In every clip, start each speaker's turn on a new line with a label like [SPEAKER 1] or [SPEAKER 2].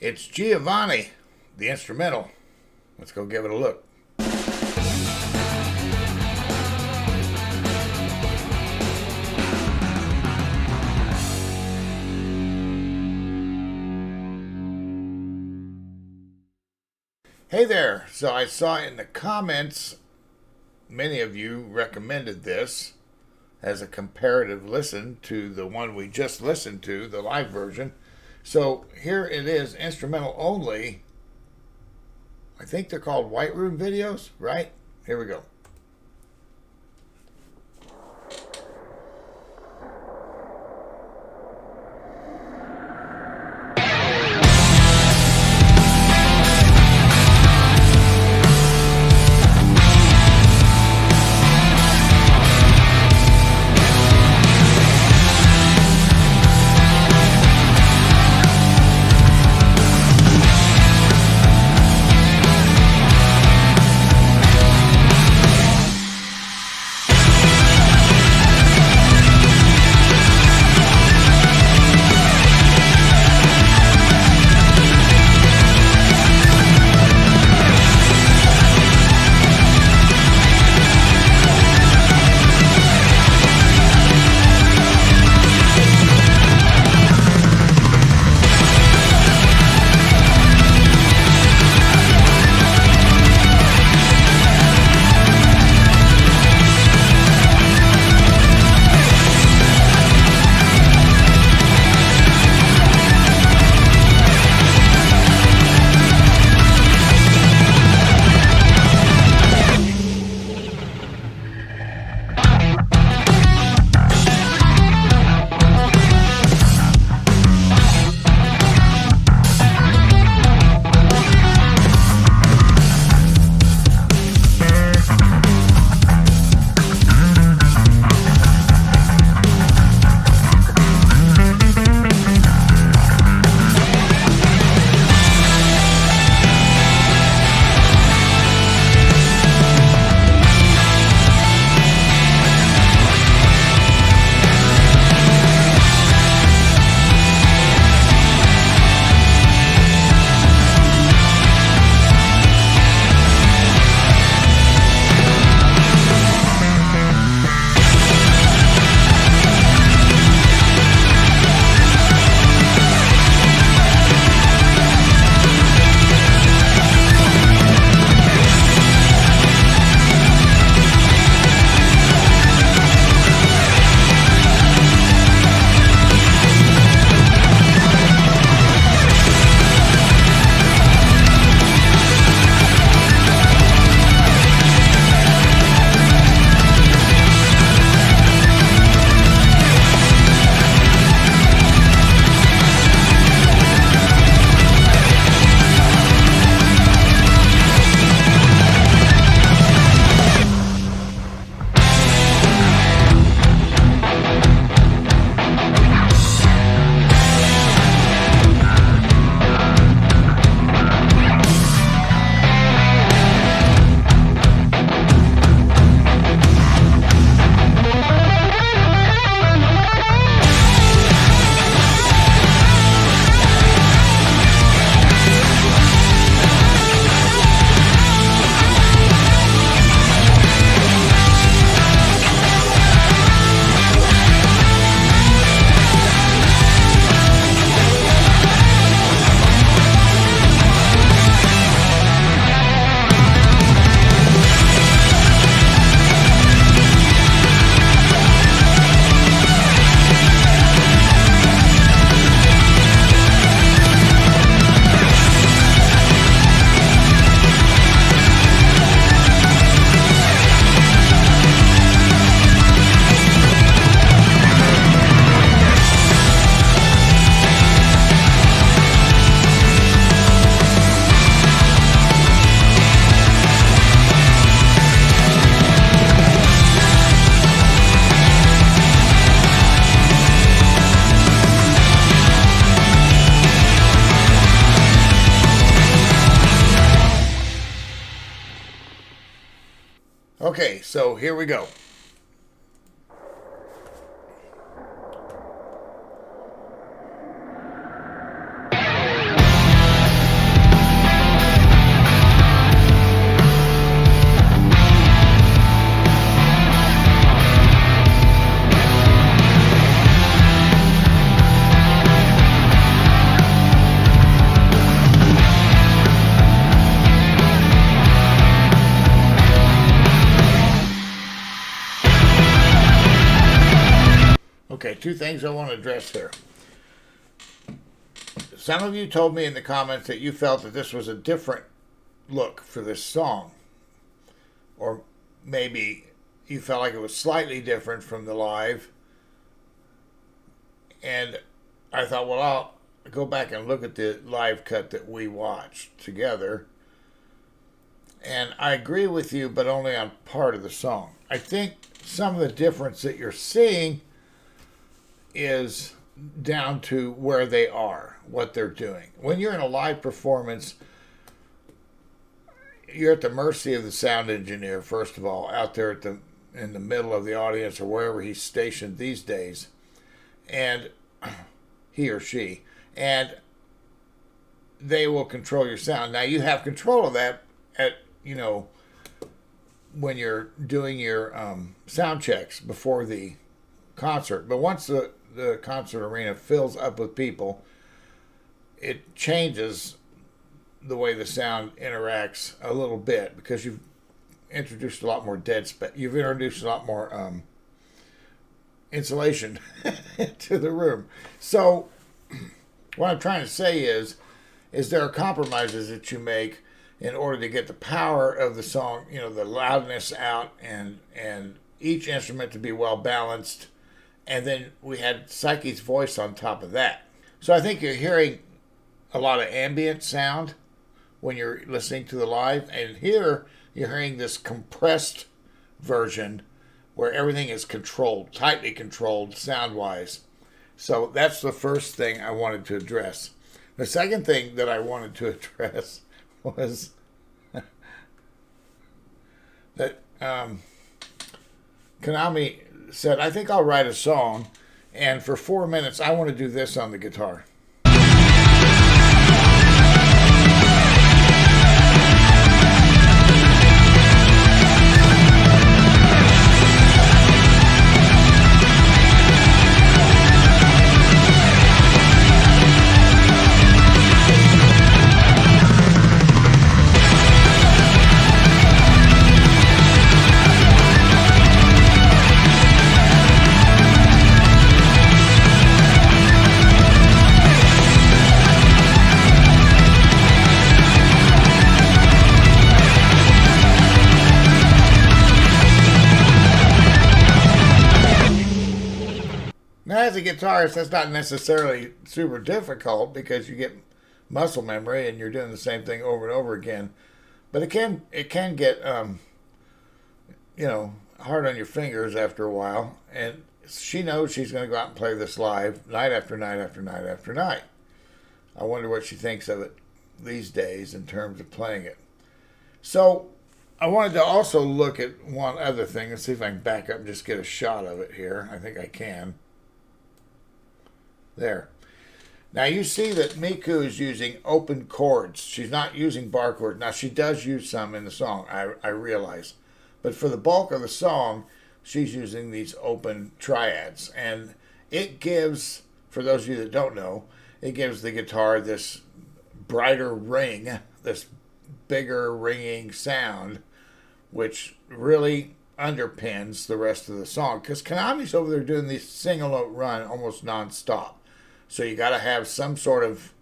[SPEAKER 1] It's Giovanni, the instrumental. Let's go give it a look. Hey there. So I saw in the comments, many of you recommended this as a comparative listen to the one we just listened to, the live version. So here it is, instrumental only. I think they're called White Room videos, right? Here we go. Okay, so here we go. things I want to address here. Some of you told me in the comments that you felt that this was a different look for this song. Or maybe you felt like it was slightly different from the live. And I thought, well, I'll go back and look at the live cut that we watched together. And I agree with you, but only on part of the song. I think some of the difference that you're seeing is down to where they are, what they're doing. When you're in a live performance, you're at the mercy of the sound engineer, first of all, out there in the middle of the audience or wherever he's stationed these days, and he or she, and they will control your sound. Now, you have control of that when you're doing your sound checks before the concert. But once the concert arena fills up with people, it changes the way the sound interacts a little bit, because you've introduced a lot more dead space. You've introduced a lot more insulation to the room. So what I'm trying to say is there are compromises that you make in order to get the power of the song, the loudness out, and each instrument to be well balanced. And then we had Psyche's voice on top of that. So I think you're hearing a lot of ambient sound when you're listening to the live. And here you're hearing this compressed version where everything is controlled, tightly controlled sound-wise. So that's the first thing I wanted to address. The second thing that I wanted to address was that Konami said, I think I'll write a song, and for 4 minutes I want to do this on the guitar. Now, as a guitarist, that's not necessarily super difficult because you get muscle memory and you're doing the same thing over and over again. But it can get hard on your fingers after a while. And she knows she's going to go out and play this live night after night after night after night. I wonder what she thinks of it these days in terms of playing it. So I wanted to also look at one other thing and see if I can back up and just get a shot of it here. I think I can. There. Now you see that Miku is using open chords. She's not using bar chords. Now she does use some in the song, I realize. But for the bulk of the song, she's using these open triads. And it gives, for those of you that don't know, it gives the guitar this brighter ring, this bigger ringing sound, which really underpins the rest of the song. Because Konami's over there doing this single note run almost non-stop. So you got to have some sort of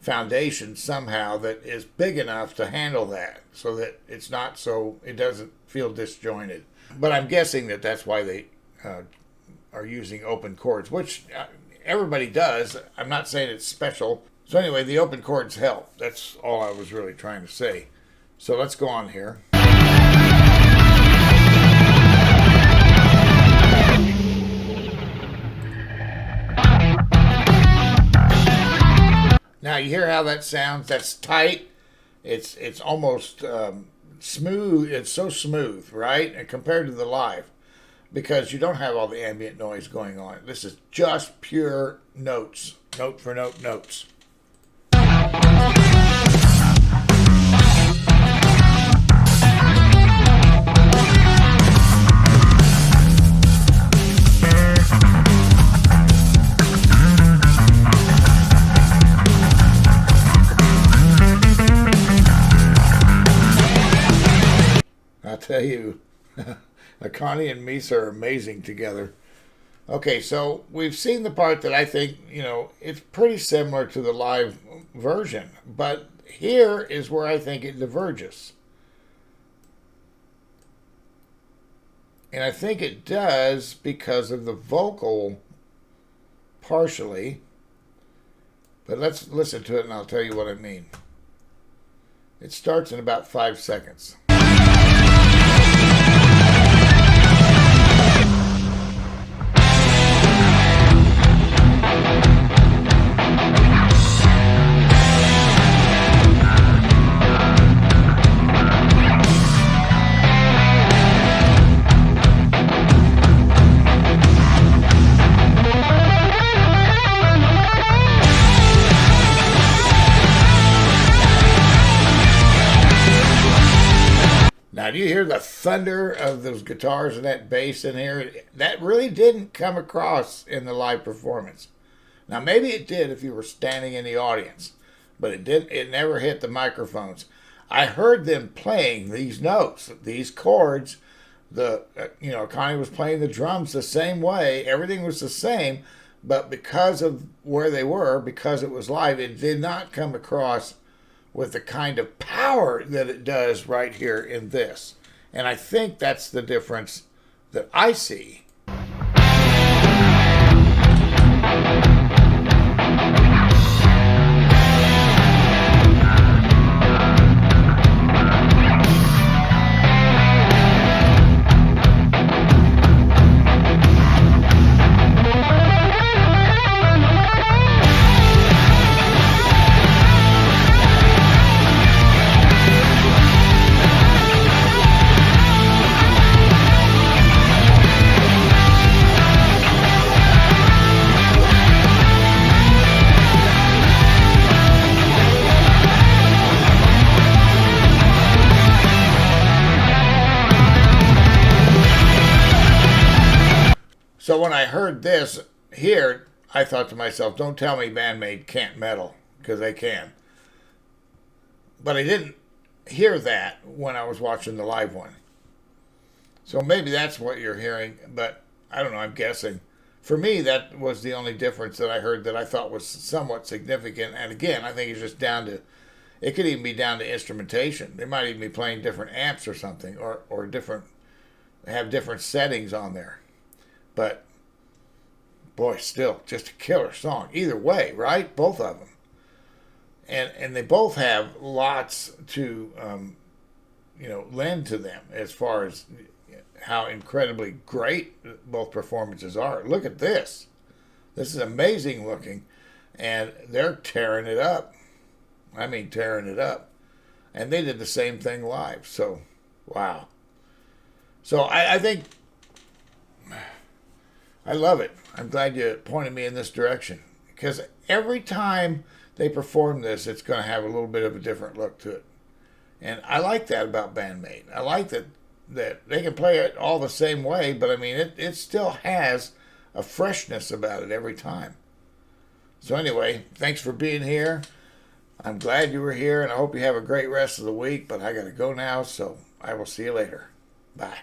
[SPEAKER 1] foundation somehow that is big enough to handle that, so that it's not so it doesn't feel disjointed. But I'm guessing that that's why they are using open chords, which everybody does. I'm not saying it's special. So anyway, the open chords help. That's all I was really trying to say. So let's go on here. Now you hear how that sounds? That's tight. It's almost smooth. It's so smooth, right? And compared to the live, because you don't have all the ambient noise going on. This is just pure notes, note for note notes. I'll tell you, Akane and Misa are amazing together. Okay, so we've seen the part that I think, it's pretty similar to the live version, but here is where I think it diverges. And I think it does because of the vocal partially. But let's listen to it and I'll tell you what I mean. It starts in about 5 seconds. Now, do you hear the thunder of those guitars and that bass in here? That really didn't come across in the live performance. Now, maybe it did if you were standing in the audience, but it didn't. It never hit the microphones. I heard them playing these notes, these chords. Connie was playing the drums the same way. Everything was the same, but because of where they were, because it was live, it did not come across with the kind of power that it does right here in this. And I think that's the difference that I see. So when I heard this here, I thought to myself, don't tell me Band-Maid can't metal, because they can. But I didn't hear that when I was watching the live one. So maybe that's what you're hearing, but I don't know, I'm guessing. For me, that was the only difference that I heard that I thought was somewhat significant. And again, I think it's just down to, it could even be down to instrumentation. They might even be playing different amps or something, or different, have different settings on there. But, boy, still, just a killer song. Either way, right? Both of them. And they both have lots to, lend to them as far as how incredibly great both performances are. Look at this. This is amazing looking. And they're tearing it up. I mean, tearing it up. And they did the same thing live. So, wow. So I think... I love it. I'm glad you pointed me in this direction. Because every time they perform this, it's going to have a little bit of a different look to it. And I like that about Band-Maid. I like that they can play it all the same way, but I mean, it still has a freshness about it every time. So anyway, thanks for being here. I'm glad you were here, and I hope you have a great rest of the week, but I got to go now, so I will see you later. Bye.